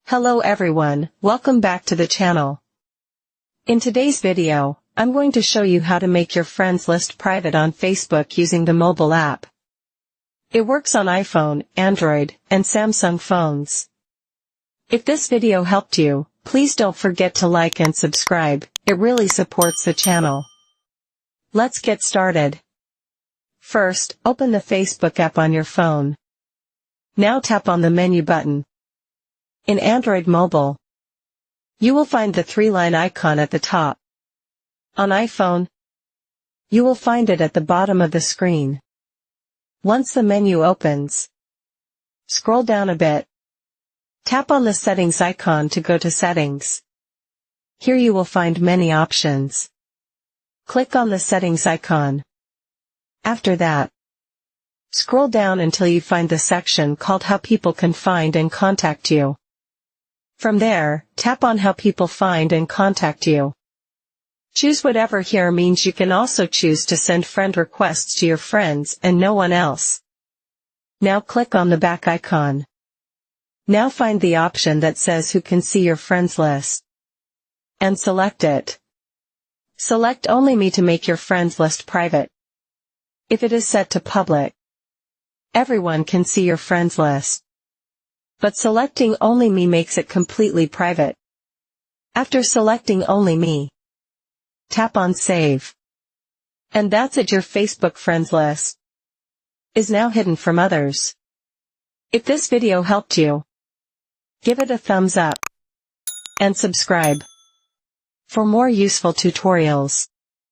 Hello everyone, welcome back to the channel. In today's video, I'm going to show you how to make your friends list private on Facebook using the mobile app. It works on iPhone, Android, and Samsung phones. If this video helped you, please don't forget to like and subscribe, it really supports the channel. Let's get started. First, open the Facebook app on your phone. Now tap on the menu button. In Android mobile, you will find the three-line icon at the top. On iPhone, you will find it at the bottom of the screen. Once the menu opens, scroll down a bit. Tap on the settings icon to go to settings. Here you will find many options. Click on the settings icon. After that, scroll down until you find the section called How People Can Find and Contact You. From there, tap on How People Find and Contact You. Choose whatever here means you can also choose to send friend requests to your friends and no one else. Now click on the back icon. Now find the option that says Who Can See Your Friends List, and select it. Select Only Me to make your friends list private. If it is set to public, everyone can see your friends list. But selecting Only Me makes it completely private. After selecting Only Me, tap on Save. And that's it, your Facebook friends list is now hidden from others. If this video helped you, give it a thumbs up and subscribe for more useful tutorials.